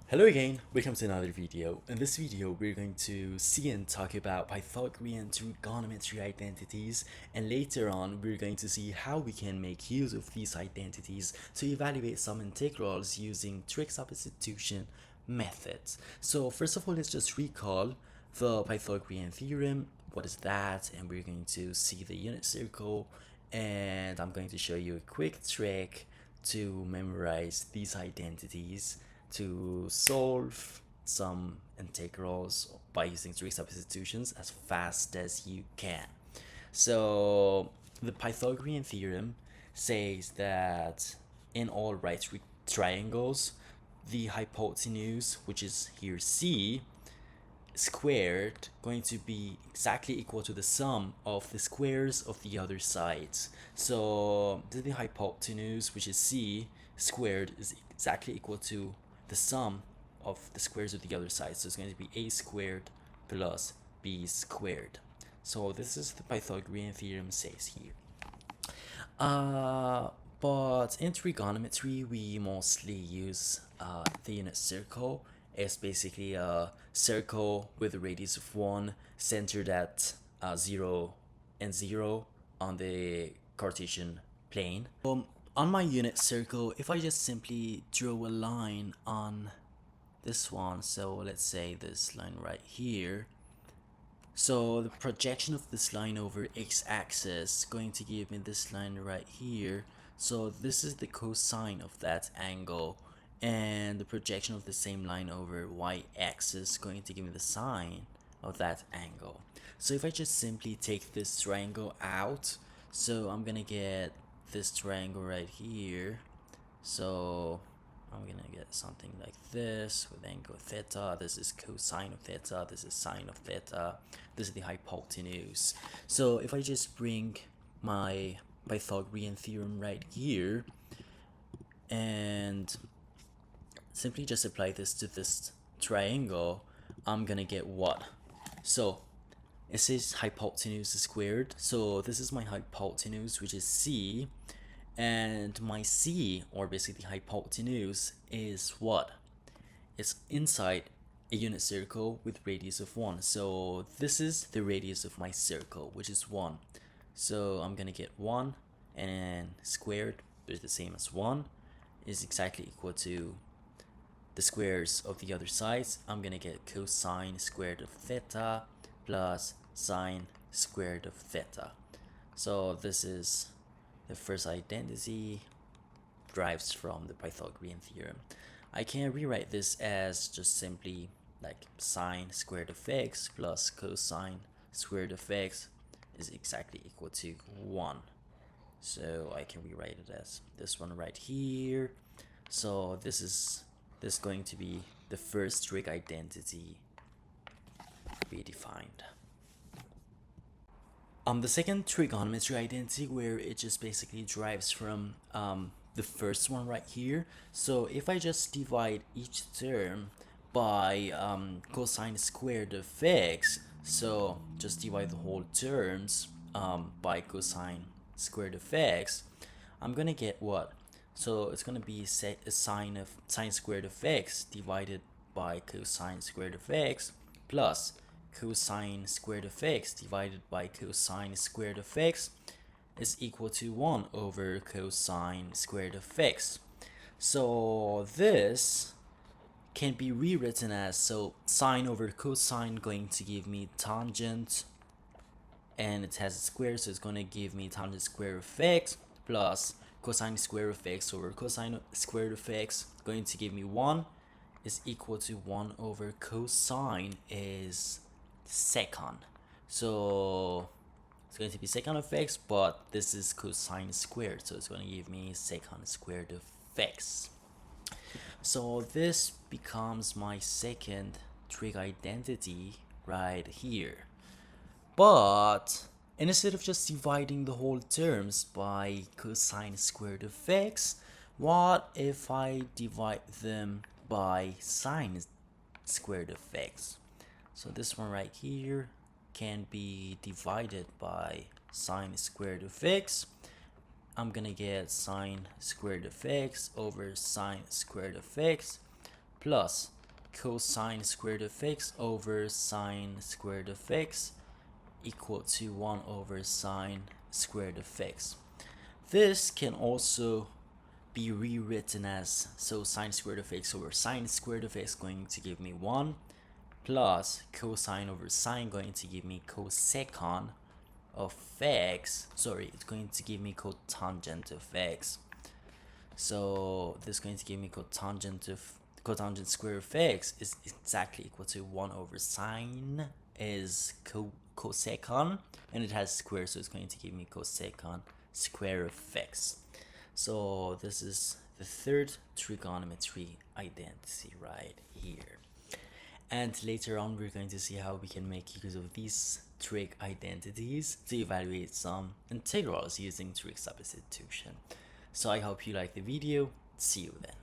Hello again, welcome to another video. In this video, we're going to see and talk about Pythagorean trigonometry identities, and later on, we're going to see how we can make use of these identities to evaluate some integrals using trig substitution methods. So first of all, let's just recall the Pythagorean theorem. What is that? And we're going to see the unit circle, and I'm going to show you a quick trick to memorize these identities to solve some integrals by using trig substitutions as fast as you can. So the Pythagorean theorem says that in all right triangles, the hypotenuse, which is here C, squared going to be exactly equal to the sum of the squares of the other sides. So the hypotenuse, which is C squared, is exactly equal to the sum of the squares of the other side. So it's going to be a squared plus b squared. So this is the Pythagorean theorem says here. But in trigonometry, we mostly use the unit circle. It's basically a circle with a radius of 1 centered at 0 and 0 on the Cartesian plane. On my unit circle, if I just simply draw a line on this one, so let's say this line right here, so the projection of this line over x-axis is going to give me this line right here. So this is the cosine of that angle, and the projection of the same line over y-axis is going to give me the sine of that angle. So if I just simply take this triangle out, so I'm gonna get this triangle right here. So I'm gonna get something like this with angle theta. This is cosine of theta. This is sine of theta. This is the hypotenuse. So if I just bring my Pythagorean theorem right here and simply just apply this to this triangle, I'm gonna get what? So it says hypotenuse squared. So this is my hypotenuse, which is C. And my C, or basically hypotenuse, is what? It's inside a unit circle with radius of 1. So this is the radius of my circle, which is 1. So I'm gonna get 1, and then squared, which is the same as 1, is exactly equal to the squares of the other sides. I'm gonna get cosine squared of theta plus sine squared of theta. So this is the first identity, derives from the Pythagorean theorem. I can rewrite this as just simply like sine squared of x plus cosine squared of x is exactly equal to 1. So I can rewrite it as this one right here. So this is going to be the first trig identity we defined. The second trigonometry identity, where it just basically derives from the first one right here. So if I just divide each term by cosine squared of x, so just divide the whole terms by cosine squared of x, I'm gonna get what? So it's gonna be a sine squared of x divided by cosine squared of x plus cosine squared of x divided by cosine squared of x is equal to 1 over cosine squared of x. So this can be rewritten as, so sine over cosine going to give me tangent, and it has a square, so it's going to give me tangent square of x plus cosine square of x over cosine square of x going to give me 1 is equal to 1 over cosine is secant. So it's going to be secant of x, but this is cosine squared, so it's going to give me secant squared of x. So this becomes my second trig identity right here. But instead of just dividing the whole terms by cosine squared of x, what if I divide them by sine squared of x? So this one right here can be divided by sine squared of x. I'm gonna get sine squared of x over sine squared of x plus cosine squared of x over sine squared of x equal to 1 over sine squared of x. This can also be rewritten as, so sine squared of x over sine squared of x going to give me 1 plus cosine over sine going to give me cosecant of x. Sorry, it's going to give me cotangent of x. So this is going to give me cotangent square of x is exactly equal to 1 over sine is cosecant, and it has square, so it's going to give me cosecant square of x. So this is the third trigonometry identity right here. And later on, we're going to see how we can make use of these trig identities to evaluate some integrals using trig substitution. So I hope you like the video. See you then.